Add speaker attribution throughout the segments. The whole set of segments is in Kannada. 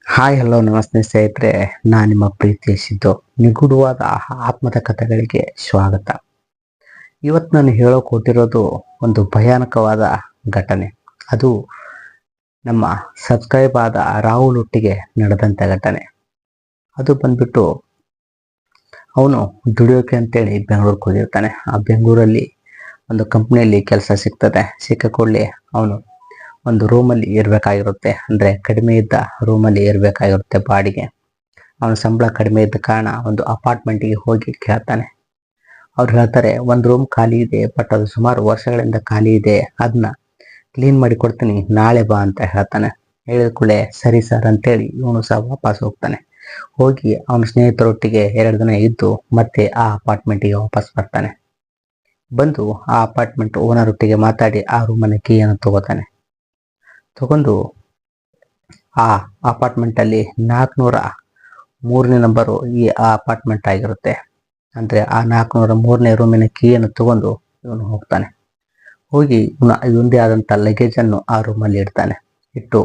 Speaker 1: ಹಾಯ್ ಹಲೋ ನಮಸ್ತೆ ಸ್ನೇಹಿತರೆ, ನಾನು ನಿಮ್ಮ ಪ್ರೀತಿಯ ಸಿದ್ದು. ನಿಗೂಢವಾದ ಆತ್ಮದ ಕಥೆಗಳಿಗೆ ಸ್ವಾಗತ. ಇವತ್ತು ನಾನು ಹೇಳೋಕೆ ಹೊರಟಿರೋದು ಒಂದು ಭಯಾನಕವಾದ ಘಟನೆ. ಅದು ನಮ್ಮ ಸಬ್ಸ್ಕ್ರೈಬ್ ಆದ ರಾಹುಲ್ ಒಟ್ಟಿಗೆ ನಡೆದಂಥ ಘಟನೆ. ಅದು ಬಂದ್ಬಿಟ್ಟು ಅವನು ದುಡಿಯೋಕೆ ಅಂತೇಳಿ ಬೆಂಗಳೂರಿಗೆ ಹೋಗಿರ್ತಾನೆ. ಆ ಬೆಂಗಳೂರಲ್ಲಿ ಒಂದು ಕಂಪ್ನಿಯಲ್ಲಿ ಕೆಲಸ ಸಿಗ್ತದೆ. ಸಿಕ್ಕ ಕೂಡಲೇ ಅವನು ಒಂದು ರೂಮಲ್ಲಿ ಇರಬೇಕಾಗಿರುತ್ತೆ. ಅಂದರೆ ಕಡಿಮೆ ಇದ್ದ ರೂಮಲ್ಲಿ ಇರಬೇಕಾಗಿರುತ್ತೆ ಬಾಡಿಗೆ. ಅವನ ಸಂಬಳ ಕಡಿಮೆ ಇದ್ದ ಕಾರಣ ಒಂದು ಅಪಾರ್ಟ್ಮೆಂಟಿಗೆ ಹೋಗಿ ಕೇಳ್ತಾನೆ. ಅವ್ರು ಹೇಳ್ತಾರೆ, ಒಂದು ರೂಮ್ ಖಾಲಿ ಇದೆ, ಬಟ್ ಅದು ಸುಮಾರು ವರ್ಷಗಳಿಂದ ಖಾಲಿ ಇದೆ, ಅದನ್ನ ಕ್ಲೀನ್ ಮಾಡಿ ಕೊಡ್ತೀನಿ, ನಾಳೆ ಬಾ ಅಂತ ಹೇಳ್ತಾನೆ. ಹೇಳಿದ ಕೂಡಲೇ ಸರಿ ಸರ್ ಅಂತೇಳಿ ಇವನು ಸಹ ವಾಪಸ್ ಹೋಗ್ತಾನೆ. ಹೋಗಿ ಅವನ ಸ್ನೇಹಿತರೊಟ್ಟಿಗೆ 2 ದಿನ ಇದ್ದು ಮತ್ತೆ ಆ ಅಪಾರ್ಟ್ಮೆಂಟಿಗೆ ವಾಪಸ್ ಬರ್ತಾನೆ. ಬಂದು ಆ ಅಪಾರ್ಟ್ಮೆಂಟ್ ಓನರ್ ಒಟ್ಟಿಗೆ ಮಾತಾಡಿ ಆ ರೂಮನ್ನ ಕೀಯನ್ನು ತಗೋತಾನೆ. ತಗೊಂಡು ಆ ಅಪಾರ್ಟ್ಮೆಂಟಲ್ಲಿ 403ನೇ ನಂಬರು ಈ ಆ ಅಪಾರ್ಟ್ಮೆಂಟ್ ಆಗಿರುತ್ತೆ. ಅಂದರೆ ಆ 403ನೇ ರೂಮಿನ ಕೀಯನ್ನು ತಗೊಂಡು ಇವನು ಹೋಗ್ತಾನೆ. ಹೋಗಿ ಇವನದೇ ಆದಂಥ ಲಗೇಜನ್ನು ಆ ರೂಮಲ್ಲಿ ಇಡ್ತಾನೆ. ಇಟ್ಟು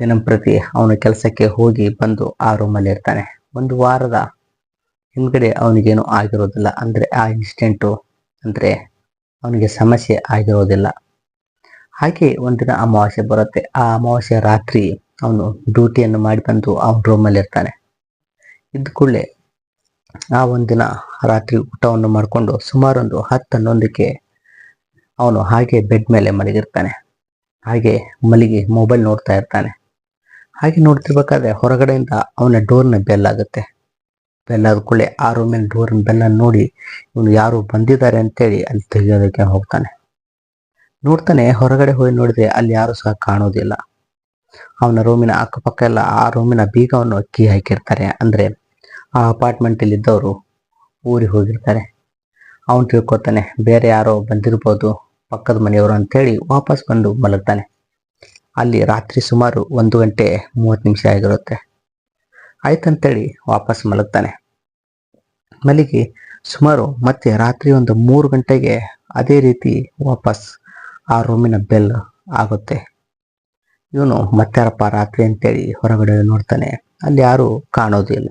Speaker 1: ದಿನಂಪ್ರತಿ ಅವನ ಕೆಲಸಕ್ಕೆ ಹೋಗಿ ಬಂದು ಆ ರೂಮಲ್ಲಿ ಇರ್ತಾನೆ. ಒಂದು ವಾರದ ಹಿಂದ್ಗಡೆ ಅವನಿಗೇನು ಆಗಿರೋದಿಲ್ಲ. ಅಂದರೆ ಆ ಇನ್ಸಿಡೆಂಟು ಅಂದರೆ ಅವನಿಗೆ ಸಮಸ್ಯೆ ಆಗಿರೋದಿಲ್ಲ. ಹಾಗೆ ಒಂದಿನ ಅಮಾವಾಸ್ಯೆ ಬರುತ್ತೆ. ಆ ಅಮಾವಾಸ್ಯೆ ರಾತ್ರಿ ಅವನು ಡ್ಯೂಟಿಯನ್ನು ಮಾಡಿ ಬಂದು ಅವನ ರೂಮಲ್ಲಿ ಇರ್ತಾನೆ. ಇದ್ದ ಕೂಡಲೇ ಆ ಒಂದಿನ ರಾತ್ರಿ ಊಟವನ್ನು ಮಾಡಿಕೊಂಡು ಸುಮಾರು ಒಂದು 10-11ಕ್ಕೆ ಅವನು ಹಾಗೆ ಬೆಡ್ ಮೇಲೆ ಮಲಗಿರ್ತಾನೆ. ಹಾಗೆ ಮಲಗಿ ಮೊಬೈಲ್ ನೋಡ್ತಾ ಇರ್ತಾನೆ. ಹಾಗೆ ನೋಡ್ತಿರ್ಬೇಕಾದ್ರೆ ಹೊರಗಡೆಯಿಂದ ಅವನ ಡೋರ್ನ ಬೆಲ್ ಆಗುತ್ತೆ. ಬೆಲ್ ಆದ ಕೂಡಲೇ ಆ ರೂಮಿನ ಡೋರ್ನ ಬೆಲ್ಲನ್ನು ನೋಡಿ ಇವನು ಯಾರು ಬಂದಿದ್ದಾರೆ ಅಂತೇಳಿ ಅಲ್ಲಿ ತೆಗೆಯೋದಕ್ಕೆ ಹೋಗ್ತಾನೆ. ನೋಡ್ತಾನೆ, ಹೊರಗಡೆ ಹೋಗಿ ನೋಡಿದ್ರೆ ಅಲ್ಲಿ ಯಾರು ಸಹ ಕಾಣೋದಿಲ್ಲ. ಅವನ ರೂಮಿನ ಅಕ್ಕಪಕ್ಕ ಎಲ್ಲ ಆ ರೂಮಿನ ಬೀಗವನ್ನು ಕೀ ಹಾಕಿರ್ತಾರೆ. ಅಂದರೆ ಆ ಅಪಾರ್ಟ್ಮೆಂಟಲ್ಲಿ ಇದ್ದವರು ಊರಿಗೆ ಹೋಗಿರ್ತಾರೆ. ಅವನು ತಿಳ್ಕೊತಾನೆ ಬೇರೆ ಯಾರೋ ಬಂದಿರ್ಬೋದು, ಪಕ್ಕದ ಮನೆಯವರು ಅಂತೇಳಿ ವಾಪಸ್ ಬಂದು ಮಲಗ್ತಾನೆ. ಅಲ್ಲಿ ರಾತ್ರಿ ಸುಮಾರು 1:30 ಆಗಿರುತ್ತೆ. ಆಯ್ತಂತೇಳಿ ವಾಪಸ್ ಮಲಗ್ತಾನೆ. ಮಲಗಿ ಸುಮಾರು ಮತ್ತೆ ರಾತ್ರಿ ಒಂದು 3 ಗಂಟೆಗೆ ಅದೇ ರೀತಿ ವಾಪಸ್ ಆ ರೂಮಿನ ಬೆಲ್ ಆಗುತ್ತೆ. ಇವನು ಮತ್ತಾರಪ್ಪ ರಾತ್ರಿ ಅಂತೇಳಿ ಹೊರಗಡೆ ನೋಡ್ತಾನೆ. ಅಲ್ಲಿ ಯಾರು ಕಾಣೋದು ಇಲ್ಲ.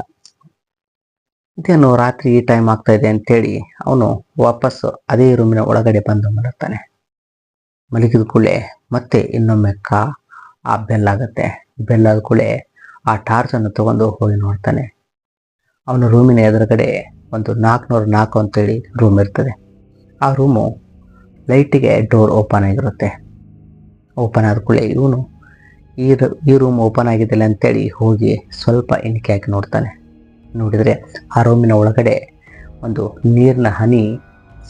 Speaker 1: ಇದೇನು ರಾತ್ರಿ ಈ ಟೈಮ್ ಆಗ್ತಾ ಇದೆ ಅಂತೇಳಿ ಅವನು ವಾಪಸ್ ಅದೇ ರೂಮಿನ ಒಳಗಡೆ ಬಂದು ಮಲಗ್ತಾನೆ. ಮಲಗಿದ ಕೂಡಲೇ ಮತ್ತೆ ಇನ್ನೊಮ್ಮೆ ಆ ಬೆಲ್ ಆಗುತ್ತೆ. ಬೆಲ್ ಆದ ಕೂಡಲೇ ಆ ಟಾರ್ಚನ್ನು ತಗೊಂಡು ಹೋಗಿ ನೋಡ್ತಾನೆ. ಅವನ ರೂಮಿನ ಎದುರುಗಡೆ ಒಂದು 404 ಅಂತೇಳಿ ರೂಮ್ ಇರ್ತದೆ. ಆ ರೂಮು ಲೈಟಿಗೆ ಡೋರ್ ಓಪನ್ ಆಗಿರುತ್ತೆ. ಓಪನ್ ಆದ ಕೂಡಲೇ ಇವನು ಈ ರೂಮ್ ಓಪನ್ ಆಗಿದ್ದಿಲ್ಲ ಅಂತೇಳಿ ಹೋಗಿ ಸ್ವಲ್ಪ ಎಣಿಕೆ ಹಾಕಿ ನೋಡ್ತಾನೆ. ನೋಡಿದರೆ ಆ ರೂಮಿನ ಒಳಗಡೆ ಒಂದು ನೀರಿನ ಹನಿ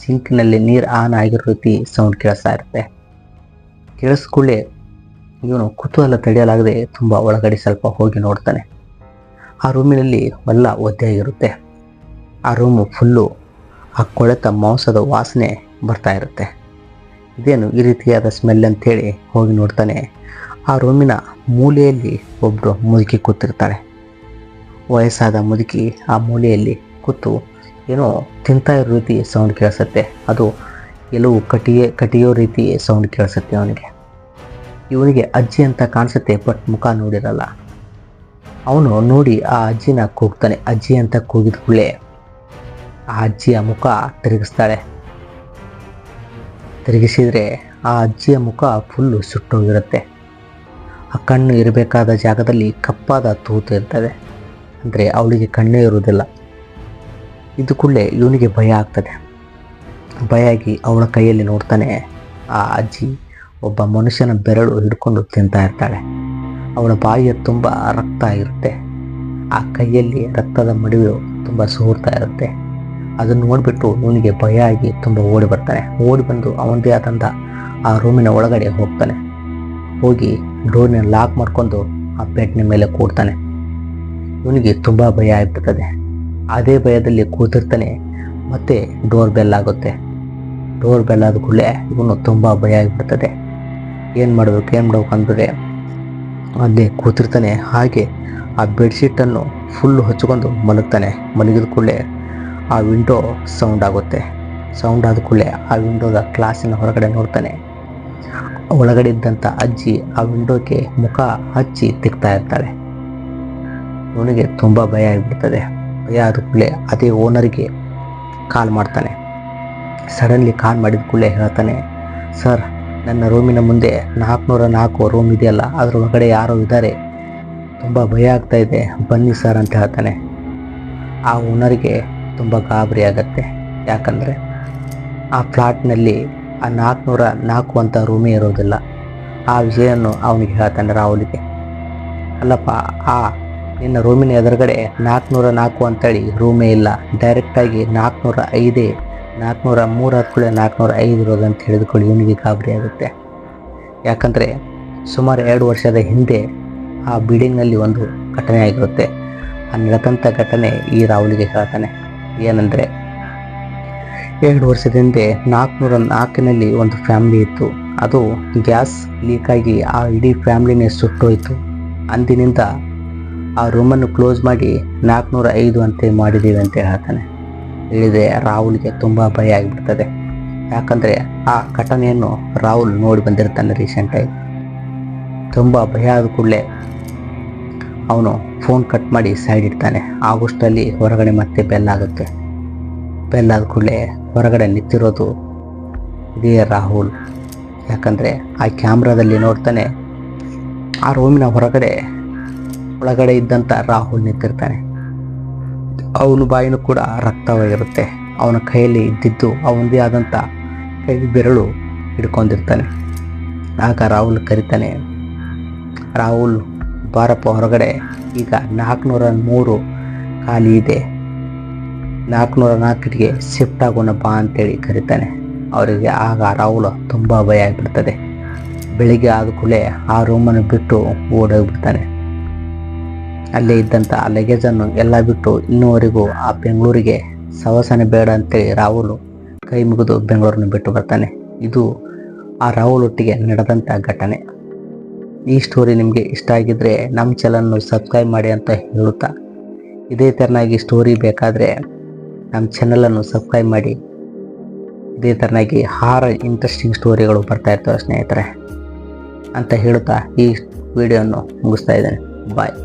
Speaker 1: ಸಿಂಕ್ನಲ್ಲಿ ನೀರು ಆನ್ ಆಗಿರೋ ರೀತಿ ಸೌಂಡ್ ಕೇಳಿಸ್ತಾ ಇರುತ್ತೆ. ಕೇಳಿಸ್ಕೊಳ್ಳೆ ಇವನು ಕುತೂಹಲ ತಡೆಯಲಾಗದೆ ತುಂಬ ಒಳಗಡೆ ಸ್ವಲ್ಪ ಹೋಗಿ ನೋಡ್ತಾನೆ. ಆ ರೂಮಿನಲ್ಲಿ ಎಲ್ಲ ಒದ್ದೆಯಾಗಿರುತ್ತೆ. ಆ ರೂಮು ಫುಲ್ಲು ಆ ಕೊಳೆತ ಮಾಂಸದ ವಾಸನೆ ಬರ್ತಾ ಇರುತ್ತೆ. ಇದೇನು ಈ ರೀತಿಯಾದ ಸ್ಮೆಲ್ ಅಂತೇಳಿ ಹೋಗಿ ನೋಡ್ತಾನೆ. ಆ ರೂಮಿನ ಮೂಲೆಯಲ್ಲಿ ಒಬ್ಬರು ಮುದುಕಿ ಕೂತಿರ್ತಾಳೆ. ವಯಸ್ಸಾದ ಮುದುಕಿ ಆ ಮೂಲೆಯಲ್ಲಿ ಕೂತು ಏನೋ ತಿಂತಾ ಇರೋ ರೀತಿ ಸೌಂಡ್ ಕೇಳಿಸುತ್ತೆ. ಅದು ಎಲ್ಲವೂ ಕಟಿಯೋ ರೀತಿ ಸೌಂಡ್ ಕೇಳಿಸುತ್ತೆ ಅವನಿಗೆ. ಇವನಿಗೆ ಅಜ್ಜಿ ಅಂತ ಕಾಣಿಸುತ್ತೆ, ಬಟ್ ಮುಖ ನೋಡಿರಲ್ಲ. ಅವನು ನೋಡಿ ಆ ಅಜ್ಜಿನ ಕೂಗ್ತಾನೆ. ಅಜ್ಜಿ ಅಂತ ಕೂಗಿದ ಕೂಡಲೇ ಆ ಅಜ್ಜಿಯ ಮುಖ ತಿರುಗಿಸ್ತಾಳೆ. ತಿರುಗಿಸಿದರೆ ಆ ಅಜ್ಜಿಯ ಮುಖ ಫುಲ್ಲು ಸುಟ್ಟೋಗಿರುತ್ತೆ. ಆ ಕಣ್ಣು ಇರಬೇಕಾದ ಜಾಗದಲ್ಲಿ ಕಪ್ಪಾದ ತೂತು ಇರ್ತದೆ. ಅಂದರೆ ಅವಳಿಗೆ ಕಣ್ಣೇ ಇರುವುದಿಲ್ಲ. ಇದು ಕೂಡಲೇ ಇವನಿಗೆ ಭಯ ಆಗ್ತದೆ. ಭಯ ಆಗಿ ಅವಳ ಕೈಯಲ್ಲಿ ನೋಡ್ತಾನೆ. ಆ ಅಜ್ಜಿ ಒಬ್ಬ ಮನುಷ್ಯನ ಬೆರಳು ಹಿಡ್ಕೊಂಡು ತಿಂತಾ ಇರ್ತಾಳೆ. ಅವಳ ಬಾಯಿಯ ತುಂಬ ರಕ್ತ ಇರುತ್ತೆ. ಆ ಕೈಯಲ್ಲಿ ರಕ್ತದ ಮಡುವೆ ತುಂಬ ಸೋರ್ತಾ ಇರುತ್ತೆ. ಅದನ್ನು ನೋಡಿಬಿಟ್ಟು ಇವನಿಗೆ ಭಯ ಆಗಿ ತುಂಬ ಓಡಿ ಬರ್ತಾನೆ. ಓಡಿ ಬಂದು ಅವನದೇ ಆದಂಥ ಆ ರೂಮಿನ ಒಳಗಡೆ ಹೋಗ್ತಾನೆ. ಹೋಗಿ ಡೋರ್ನ ಲಾಕ್ ಮಾಡ್ಕೊಂಡು ಆ ಬೆಡ್ನ ಮೇಲೆ ಕೂಡ್ತಾನೆ. ಇವನಿಗೆ ತುಂಬ ಭಯ ಆಗ್ಬಿಡ್ತದೆ. ಅದೇ ಭಯದಲ್ಲಿ ಕೂತಿರ್ತಾನೆ. ಮತ್ತೆ ಡೋರ್ ಬೆಲ್ ಆಗುತ್ತೆ. ಡೋರ್ ಬೆಲ್ ಆದ ಕೂಡಲೇ ಇವನು ತುಂಬ ಭಯ ಆಗಿಬಿಡ್ತದೆ. ಏನು ಮಾಡಬೇಕು ಅಂದರೆ ಅಲ್ಲೇ ಕೂತಿರ್ತಾನೆ. ಹಾಗೆ ಆ ಬೆಡ್ಶೀಟನ್ನು ಫುಲ್ಲು ಹಚ್ಕೊಂಡು ಮಲಗ್ತಾನೆ. ಮಲಗಿದ ಕೂಡಲೇ ಆ ವಿಂಡೋ ಸೌಂಡ್ ಆಗುತ್ತೆ. ಸೌಂಡ್ ಆದ ಕೂಡಲೇ ಆ ವಿಂಡೋದ ಗ್ಲಾಸಿನ ಹೊರಗಡೆ ನೋಡ್ತಾನೆ. ಒಳಗಡೆ ಇದ್ದಂಥ ಅಜ್ಜಿ ಆ ವಿಂಡೋಗೆ ಮುಖ ಹಚ್ಚಿ ತಿಕ್ತಾ ಇರ್ತಾಳೆ. ಇವನಿಗೆ ತುಂಬ ಭಯ ಆಗಿಬಿಡ್ತದೆ. ಭಯ ಆದ ಕೂಡಲೇ ಅದೇ ಓನರ್ಗೆ ಕಾಲ್ ಮಾಡ್ತಾನೆ. ಸಡನ್ಲಿ ಕಾಲ್ ಮಾಡಿದ ಕೂಡಲೇ ಹೇಳ್ತಾನೆ, ಸರ್, ನನ್ನ ರೂಮಿನ ಮುಂದೆ 404 ರೂಮ್ ಇದೆಯಲ್ಲ, ಅದ್ರ ಒಳಗಡೆ ಯಾರೋ ಇದ್ದಾರೆ, ತುಂಬ ಭಯ ಆಗ್ತಾ ಇದೆ, ಬನ್ನಿ ಸರ್ ಅಂತ ಹೇಳ್ತಾನೆ. ಆ ಓನರ್ಗೆ ತುಂಬ ಗಾಬರಿ ಆಗತ್ತೆ. ಯಾಕಂದರೆ ಆ ಫ್ಲಾಟ್ನಲ್ಲಿ ಆ 404 ಅಂತ ರೂಮೇ ಇರೋದಿಲ್ಲ. ಆ ವಿಷಯವನ್ನು ಅವನಿಗೆ ಹೇಳ್ತಾನೆ, ರಾಹುಲ್ಗೆ. ಅಲ್ಲಪ್ಪ, ಆ ನಿನ್ನ ರೂಮಿನ ಎದುರುಗಡೆ 404 ಅಂತೇಳಿ ರೂಮೇ ಇಲ್ಲ, ಡೈರೆಕ್ಟಾಗಿ 405 403 ಹತ್ಕೊಳ್ಳಿ 405 ಇರೋದು ಅಂತ ಹೇಳಿದುಕೊಳ್ಳಿ. ಇವನಿಗೆ ಗಾಬರಿ ಆಗುತ್ತೆ. ಯಾಕಂದರೆ ಸುಮಾರು 2 ವರ್ಷದ ಹಿಂದೆ ಆ ಬಿಲ್ಡಿಂಗ್ನಲ್ಲಿ ಒಂದು ಘಟನೆ ಆಗಿರುತ್ತೆ. ಆ ನಡೆದಂಥ ಘಟನೆ ಈ ರಾಹುಲ್ಗೆ ಹೇಳ್ತಾನೆ. ಏನಂದರೆ 2 ವರ್ಷದ ಹಿಂದೆ 404ನಲ್ಲಿ ಒಂದು ಫ್ಯಾಮಿಲಿ ಇತ್ತು. ಅದು ಗ್ಯಾಸ್ ಲೀಕಾಗಿ ಆ ಇಡೀ ಫ್ಯಾಮಿಲಿನೇ ಸುಟ್ಟೋಯ್ತು. ಅಂದಿನಿಂದ ಆ ರೂಮನ್ನು ಕ್ಲೋಸ್ ಮಾಡಿ 405 ಅಂತ ಮಾಡಿದ್ದೀವಿ ಅಂತ ಹೇಳ್ತಾನೆ. ಹೇಳಿದರೆ ರಾಹುಲ್ಗೆ ತುಂಬ ಭಯ ಆಗಿಬಿಡ್ತದೆ. ಯಾಕಂದರೆ ಆ ಘಟನೆಯನ್ನು ರಾಹುಲ್ ನೋಡಿ ಬಂದಿರ್ತಾನೆ ರೀಸೆಂಟಾಗಿ. ತುಂಬ ಭಯ ಆದ ಕೂಡಲೇ ಅವನು ಫೋನ್ ಕಟ್ ಮಾಡಿ ಸೈಡ್ ಇಡ್ತಾನೆ. ಆಗೋಷ್ಟರಲ್ಲಿ ಹೊರಗಡೆ ಮತ್ತೆ ಬೆಲ್ ಆಗುತ್ತೆ. ಬೆಲ್ ಆದ ಕೂಡಲೇ ಹೊರಗಡೆ ನಿಂತಿರೋದು ಇದೇ ರಾಹುಲ್. ಯಾಕಂದರೆ ಆ ಕ್ಯಾಮ್ರಾದಲ್ಲಿ ನೋಡ್ತಾನೆ, ಆ ರೂಮಿನ ಒಳಗಡೆ ಇದ್ದಂಥ ರಾಹುಲ್ ನಿಂತಿರ್ತಾನೆ. ಅವನ ಬಾಯಿನೂ ಕೂಡ ರಕ್ತವಾಗಿರುತ್ತೆ. ಅವನ ಕೈಯಲ್ಲಿ ಇದ್ದಿದ್ದು ಅವನದೇ ಆದಂಥ ಕೈ ಬೆರಳು ಹಿಡ್ಕೊಂಡಿರ್ತಾನೆ. ಆಗ ರಾಹುಲ್ ಕರಿತಾನೆ, ರಾಹುಲ್ ಬಾರಪ್ಪ ಹೊರಗಡೆ, ಈಗ 403 ಖಾಲಿ ಇದೆ, 404ಗೆ ಶಿಫ್ಟ್ ಆಗೋಣ ಬಾ ಅಂತೇಳಿ ಕರಿತಾನೆ. ಅವರಿಗೆ ಆಗ ರಾಹುಲ್ ತುಂಬ ಭಯ ಆಗಿಬಿಡ್ತದೆ. ಬೆಳಿಗ್ಗೆ ಆದ ಕೂಡಲೇ ಆ ರೂಮನ್ನು ಬಿಟ್ಟು ಓಡೋಗ್ಬಿಡ್ತಾನೆ. ಅಲ್ಲೇ ಇದ್ದಂಥ ಲಗೇಜನ್ನು ಎಲ್ಲ ಬಿಟ್ಟು ಇನ್ನೂವರೆಗೂ ಆ ಬೆಂಗಳೂರಿಗೆ ಸವಸನೆ ಬೇಡ ಅಂತೇಳಿ ರಾಹುಲ್ ಕೈ ಮುಗಿದು ಬೆಂಗಳೂರನ್ನು ಬಿಟ್ಟು ಬರ್ತಾನೆ. ಇದು ಆ ರಾಹುಲ್ ಒಟ್ಟಿಗೆ ನಡೆದಂಥ ಘಟನೆ. ಈ ಸ್ಟೋರಿ ನಿಮಗೆ ಇಷ್ಟ ಆಗಿದ್ದರೆ ನಮ್ಮ ಚಾನಲನ್ನು ಸಬ್ಸ್ಕ್ರೈಬ್ ಮಾಡಿ ಅಂತ ಹೇಳುತ್ತಾ, ಇದೇ ಥರನಾಗಿ ಸ್ಟೋರಿ ಬೇಕಾದರೆ ನಮ್ಮ ಚಾನಲನ್ನು ಸಬ್ಸ್ಕ್ರೈಬ್ ಮಾಡಿ. ಇದೇ ಥರನಾಗಿ ಇಂಟ್ರೆಸ್ಟಿಂಗ್ ಸ್ಟೋರಿಗಳು ಬರ್ತಾ ಇರ್ತವೆ ಸ್ನೇಹಿತರೆ ಅಂತ ಹೇಳುತ್ತಾ ಈ ವಿಡಿಯೋವನ್ನು ಮುಗಿಸ್ತಾ ಇದ್ದೇನೆ. ಬಾಯ್.